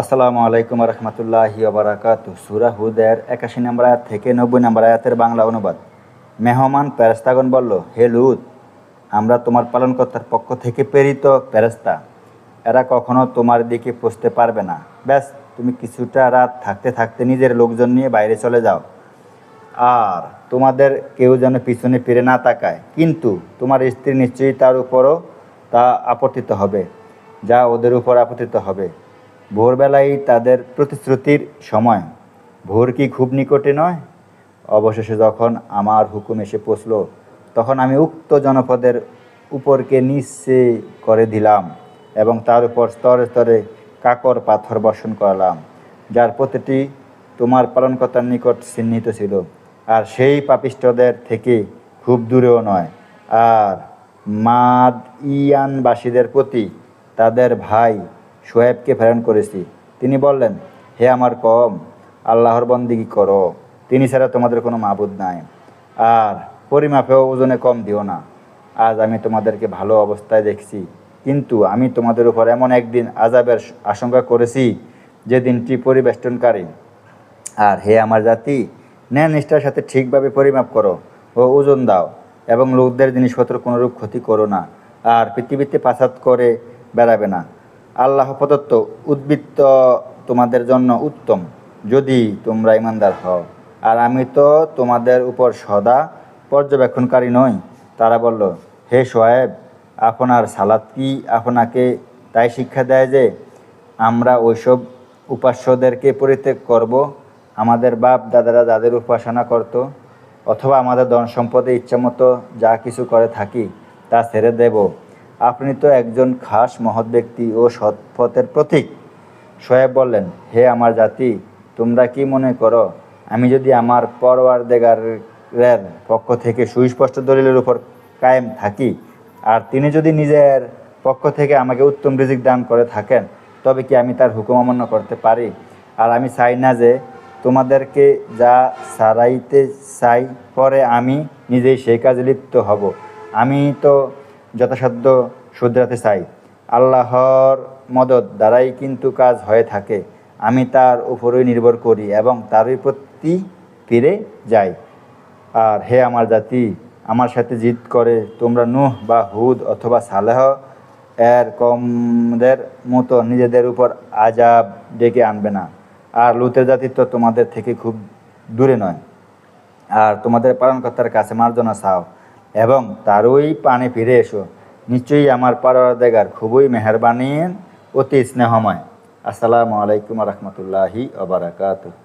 আসসালামু আলাইকুম রহমতুল্লাহি ওবারাকাতু। সূরা হুদের 81 নম্বর আয়াত থেকে 90 নম্বর আয়াতের বাংলা অনুবাদ। মেহমান ফেরেশতাগণ বলল, হে লূত, আমরা তোমার পালনকর্তার পক্ষ থেকে প্রেরিত ফেরেশতা। এরা কখনো তোমার দিকে পৌঁছতে পারবে না। ব্যাস, তুমি কিছুটা রাত থাকতে থাকতে নিজের লোকজন নিয়ে বাইরে চলে যাও, আর তোমাদের কেউ যেন পিছনে ফিরে না তাকায়। কিন্তু তোমার স্ত্রী নিশ্চয়ই তার উপরও তা আপতিত হবে, যা ওদের উপর আপতিত হবে। ভোরবেলায় তাদের প্রতিশ্রুতির সময়। ভোর কি খুব নিকটে নয়? অবশেষে যখন আমার হুকুম এসে পৌঁছল, তখন আমি উক্ত জনপদের উপরকে নিচে করে দিলাম এবং তার উপর স্তরে স্তরে কাকর পাথর বর্ষণ করালাম, যার প্রতিটি তোমার পালনকর্তার নিকট চিহ্নিত ছিল, আর সেই পাপিষ্ঠদের থেকে খুব দূরেও নয়। আর মাদইয়ানবাসীদের প্রতি তাদের ভাই শোয়েবকে প্রেরণ করেছি। তিনি বললেন, হে আমার কওম, আল্লাহর বন্দেগী করো, তিনি ছাড়া তোমাদের কোনো মাবুদ নাই। আর পরিমাপেও ওজনে কম দিও না। আজ আমি তোমাদেরকে ভালো অবস্থায় দেখছি, কিন্তু আমি তোমাদের উপর এমন একদিন আযাবের আশঙ্কা করেছি যে দিনটি পরিবেষ্টনকারী। আর হে আমার জাতি, ন্যায় নিষ্ঠার সাথে ঠিকভাবে পরিমাপ করো ও ওজন দাও, এবং লোকদের জিনিসপত্র কোনোরূপ ক্ষতি করো না, আর পৃথিবীতে পাসাদ করে বেড়াবে না। আল্লাহ প্রদত্ত উদ্বৃত্ত তোমাদের জন্য উত্তম, যদি তোমরা ইমানদার হও। আর আমি তো তোমাদের উপর সদা পর্যবেক্ষণকারী নই। তারা বলল, হে শোয়েব, আপনার সালাত কি আপনাকে তাই শিক্ষা দেয় যে আমরা ওইসব উপাস্যদেরকে পরিত্যাগ করব, আমাদের বাপ দাদারা যাদের উপাসনা করত, অথবা আমাদের ধন সম্পদে ইচ্ছামতো যা কিছু করে থাকি তা ছেড়ে দেব? আপনি তো একজন খাস মহৎ ব্যক্তি ও সৎপথের প্রতীক। শোয়েব বললেন, হে আমার জাতি, তোমরা কি মনে করো আমি যদি আমার পরওয়ারদিগারের পক্ষ থেকে সুস্পষ্ট দলিলের উপর কায়েম থাকি, আর তিনি যদি নিজের পক্ষ থেকে আমাকে উত্তম রিজিক দান করে থাকেন, তবে কি আমি তার হুকুম অমান্য করতে পারি? আর আমি চাই না যে তোমাদেরকে যা ছাড়াইতে চাই, পরে আমি নিজেই সেই কাজে লিপ্ত হব। আমি তো যথাসাধ্য শুধরাতে চাই। আল্লাহর মদদ দ্বারাই কিন্তু কাজ হয়ে থাকে। আমি তার উপরই নির্ভর করি এবং তারই প্রতি ফিরে যাই। আর হে আমার জাতি, আমার সাথে জিদ করে তোমরা নূহ বা হুদ অথবা সালেহ এর কওমদের মতো নিজেদের উপর আযাব ডেকে আনবে না। আর লূতের জাতি তো তোমাদের থেকে খুব দূরে নয়। আর তোমাদের পালনকর্তার কাছে মার্জনা চাও এবং তারই পানে ফিরে এসো। নিশ্চয়ই আমার পরওয়ারদিগার খুবই মেহেরবান, অতি স্নেহময়। আসসালামু আলাইকুম রহমতুল্লাহি ওয়া বারাকাতুহু।